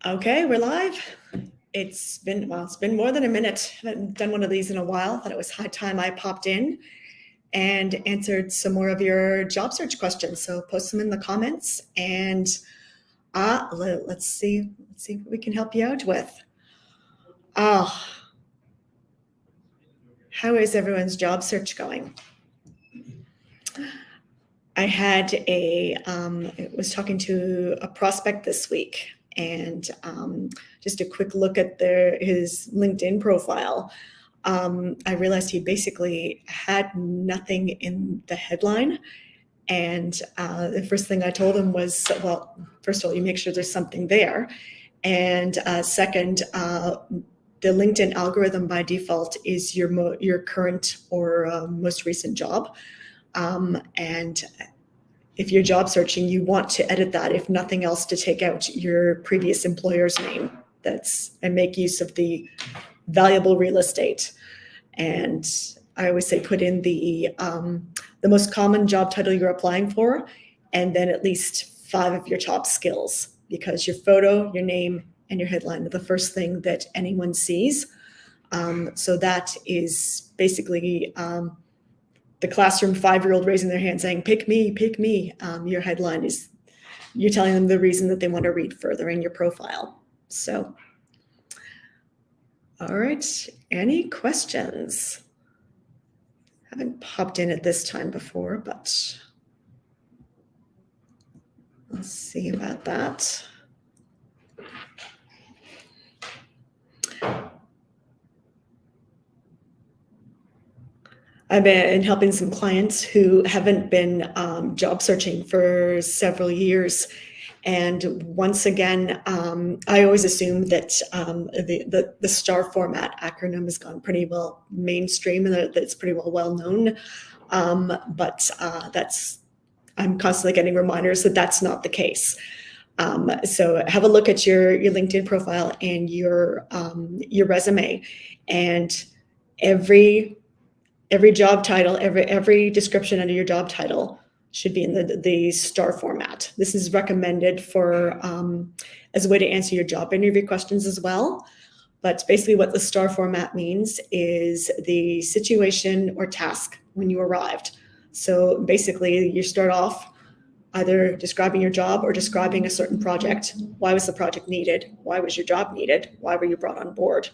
Okay, we're live. It's been more than a minute. I haven't done one of these in a while. Thought it was high time I popped in and answered some more of your job search questions. So post them in the comments and let's see what we can help you out with. How is everyone's job search going? I was talking to a prospect this week, and just a quick look at his LinkedIn profile. I realized he basically had nothing in the headline. And the first thing I told him was, well, first of all, you make sure there's something there. And second, the LinkedIn algorithm by default is your current or most recent job. And if you're job searching, you want to edit that, if nothing else, to take out your previous employer's name and make use of the valuable real estate. And I always say put in the most common job title you're applying for, and then at least 5 of your top skills, because your photo, your name, and your headline are the first thing that anyone sees. So that is basically the classroom 5-year-old raising their hand saying, pick me, pick me. Your headline is, you're telling them the reason that they want to read further in your profile. So, all right, any questions? Haven't popped in at this time before, but let's see about that. I've been helping some clients who haven't been job searching for several years. And once again, I always assume that the STAR format acronym has gone pretty well mainstream and that it's pretty well known. But I'm constantly getting reminders that that's not the case. So have a look at your LinkedIn profile and your resume, and every job title, every description under your job title should be in the STAR format. This is recommended for as a way to answer your job interview questions as well. But basically what the STAR format means is the situation or task when you arrived. So basically you start off either describing your job or describing a certain project. Why was the project needed? Why was your job needed? Why were you brought on board?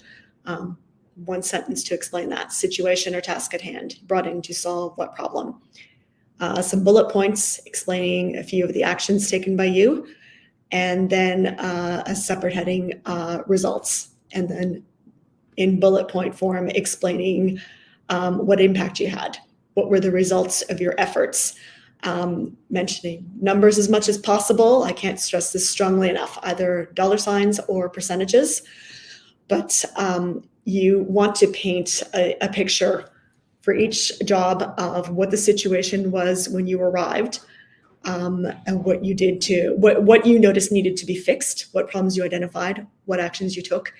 One sentence to explain that situation or task at hand, brought in to solve what problem. Some bullet points explaining a few of the actions taken by you, and then a separate heading, results, and then in bullet point form explaining what impact you had, what were the results of your efforts, mentioning numbers as much as possible. I can't stress this strongly enough, either dollar signs or percentages, but you want to paint a picture for each job of what the situation was when you arrived, and what you did what you noticed needed to be fixed, what problems you identified, what actions you took,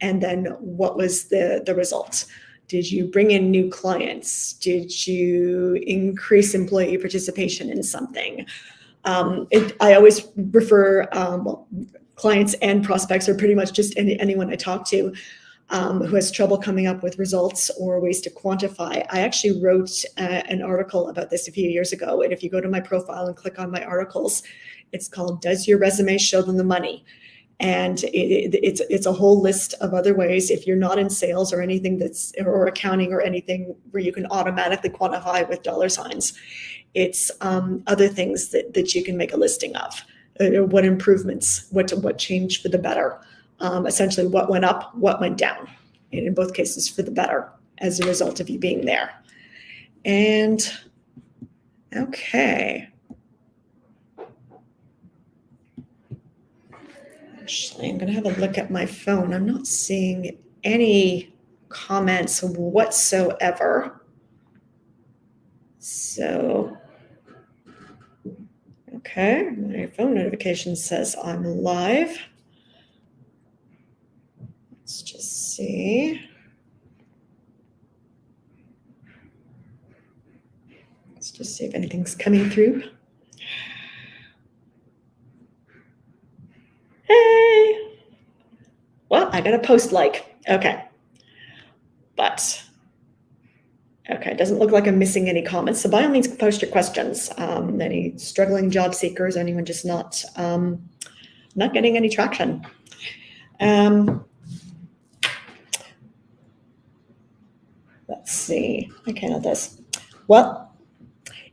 and then what was the result. Did you bring in new clients? Did you increase employee participation in something? I always refer, clients and prospects, or pretty much just anyone I talk to, who has trouble coming up with results or ways to quantify. I actually wrote an article about this a few years ago. And if you go to my profile and click on my articles, it's called "Does Your Resume Show Them the Money?" And it's a whole list of other ways, if you're not in sales or anything or accounting or anything where you can automatically quantify with dollar signs. It's other things that you can make a listing of. What improvements, what changed for the better. Essentially what went up, what went down, and in both cases for the better as a result of you being there. And okay. Actually, I'm going to have a look at my phone. I'm not seeing any comments whatsoever. So, okay, my phone notification says I'm live. Let's just see. Let's just see if anything's coming through. Hey. Well, I got a post like. Okay. But, okay, it doesn't look like I'm missing any comments. So by all means, post your questions. Any struggling job seekers, anyone just not getting any traction. Let's see. I cannot this. Well,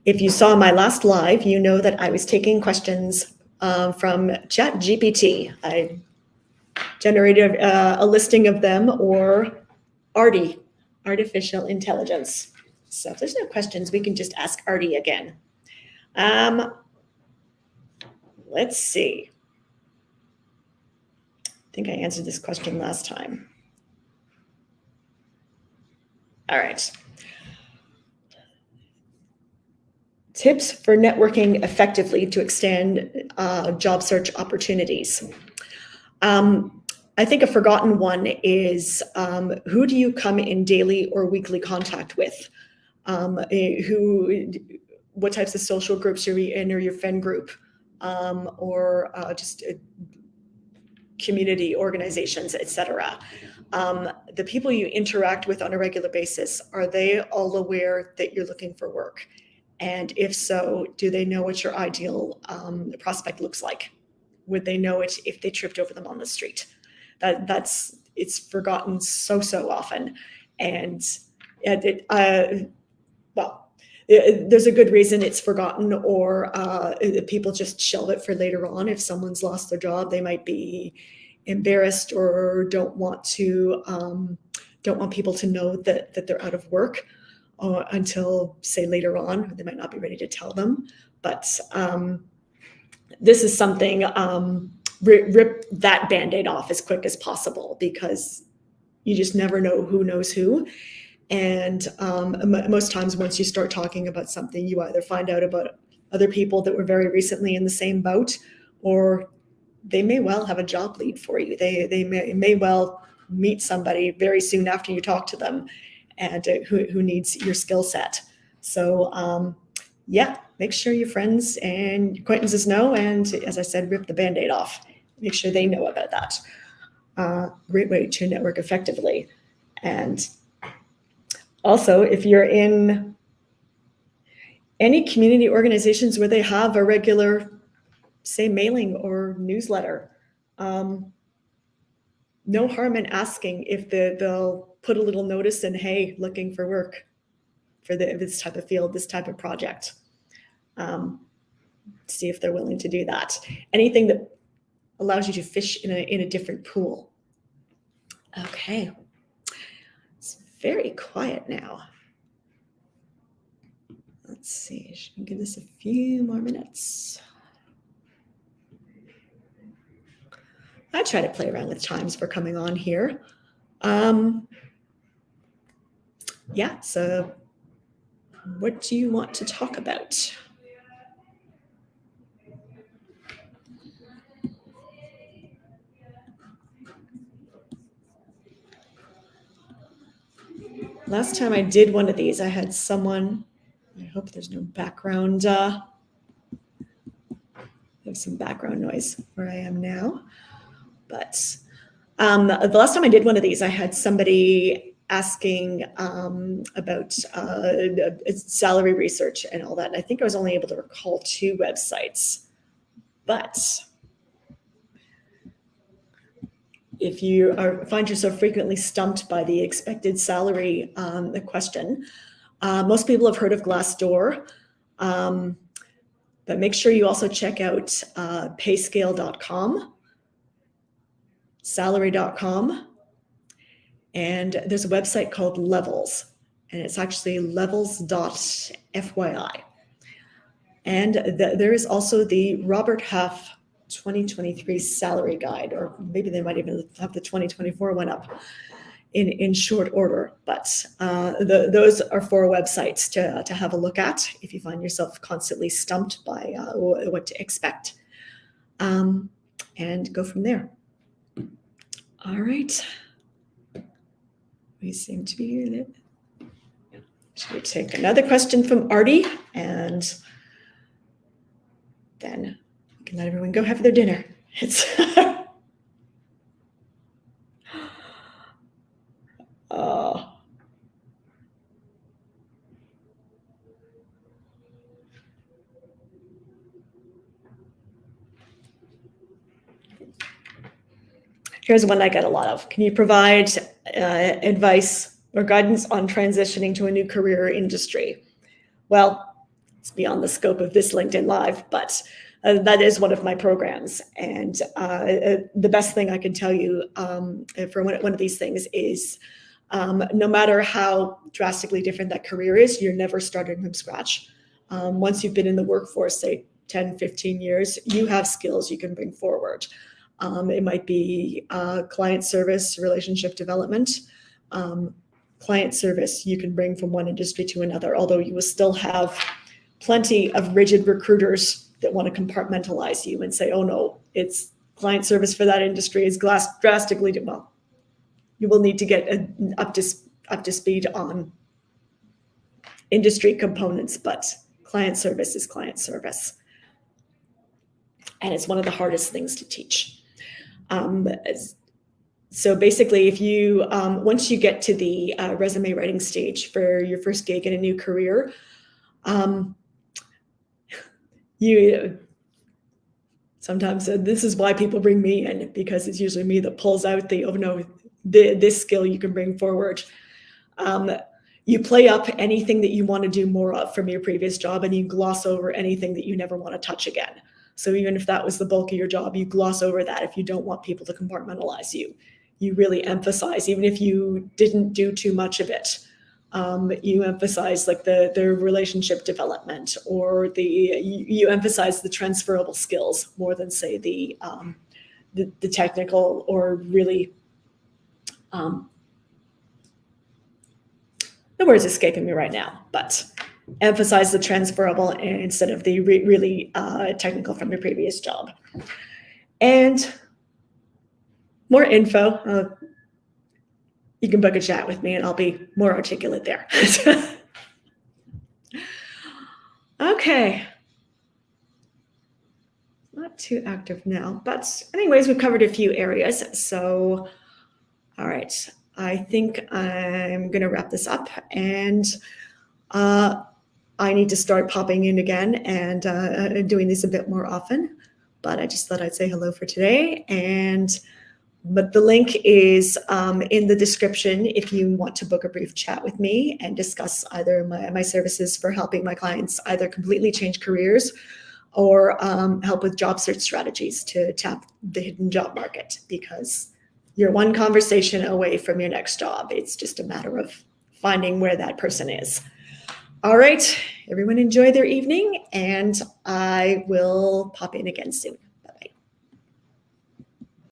if you saw my last live, you know that I was taking questions from ChatGPT. I generated a listing of them, or ARTI, artificial intelligence. So if there's no questions, we can just ask Artie again. Let's see. I think I answered this question last time. All right. Tips for networking effectively to extend job search opportunities. I think a forgotten one is who do you come in daily or weekly contact with? What types of social groups are you in, or your friend group, or just community organizations, etc. The people you interact with on a regular basis, are they all aware that you're looking for work? And if so, do they know what your ideal prospect looks like? Would they know it if they tripped over them on the street? It's forgotten so often, and there's a good reason it's forgotten, or people just shelve it for later on. If someone's lost their job, they might be embarrassed or don't want people to know that they're out of work until, say, later on. They might not be ready to tell them. But this is something, rip that Band-Aid off as quick as possible, because you just never know who knows who. And most times, once you start talking about something, you either find out about other people that were very recently in the same boat, or they may well have a job lead for you. They may well meet somebody very soon after you talk to them, and who needs your skill set. So yeah, make sure your friends and acquaintances know, and as I said, rip the Band-Aid off. Make sure they know about that. Great way to network effectively. And also, if you're in any community organizations where they have a regular, say, mailing or newsletter, no harm in asking if they'll put a little notice in, hey, looking for work for this type of field, this type of project. See if they're willing to do that. Anything that allows you to fish in a different pool. Okay. It's very quiet now. Let's see, should we give this a few more minutes? I try to play around with times for coming on here. Yeah, so what do you want to talk about? Last time I did one of these, I had someone, I hope there's no background, there's some background noise where I am now. But the last time I did one of these, I had somebody asking about salary research and all that. And I think I was only able to recall 2 websites. But if you find yourself frequently stumped by the expected salary question, most people have heard of Glassdoor, but make sure you also check out payscale.com, salary.com, and there's a website called Levels, and it's actually levels.fyi. And there is also the Robert Half 2023 salary guide, or maybe they might even have the 2024 one up in short order. But those are 4 websites to have a look at if you find yourself constantly stumped by what to expect, and go from there. All right. We seem to be there. Should we take another question from Artie, and then we can let everyone go have their dinner. It's Here's one I get a lot of. Can you provide advice or guidance on transitioning to a new career or industry? Well, it's beyond the scope of this LinkedIn Live, but that is one of my programs. And the best thing I can tell you for one of these things is no matter how drastically different that career is, you're never starting from scratch. Once you've been in the workforce, say 10, 15 years, you have skills you can bring forward. It might be client service, relationship development. Client service you can bring from one industry to another, although you will still have plenty of rigid recruiters that want to compartmentalize you and say, oh no, it's client service for that industry is drastically, well, you will need to get up to speed on industry components, but client service is client service. And it's one of the hardest things to teach. So basically, if you, once you get to the resume writing stage for your first gig in a new career, you sometimes this is why people bring me in, because it's usually me that pulls out the, oh no, this skill you can bring forward. You play up anything that you want to do more of from your previous job, and you gloss over anything that you never want to touch again. So even if that was the bulk of your job, you gloss over that if you don't want people to compartmentalize you. You really emphasize, even if you didn't do too much of it, you emphasize like the relationship development, or you emphasize the transferable skills more than say the technical or really, the word's escaping me right now, but emphasize the transferable instead of the really technical from your previous job. And more info, you can book a chat with me and I'll be more articulate there. Okay. Not too active now, but anyways, we've covered a few areas. So, all right, I think I'm going to wrap this up, and I need to start popping in again and doing this a bit more often, but I just thought I'd say hello for today. But the link is in the description if you want to book a brief chat with me and discuss either my services for helping my clients either completely change careers or help with job search strategies to tap the hidden job market, because you're one conversation away from your next job. It's just a matter of finding where that person is. All right, everyone enjoy their evening, and I will pop in again soon.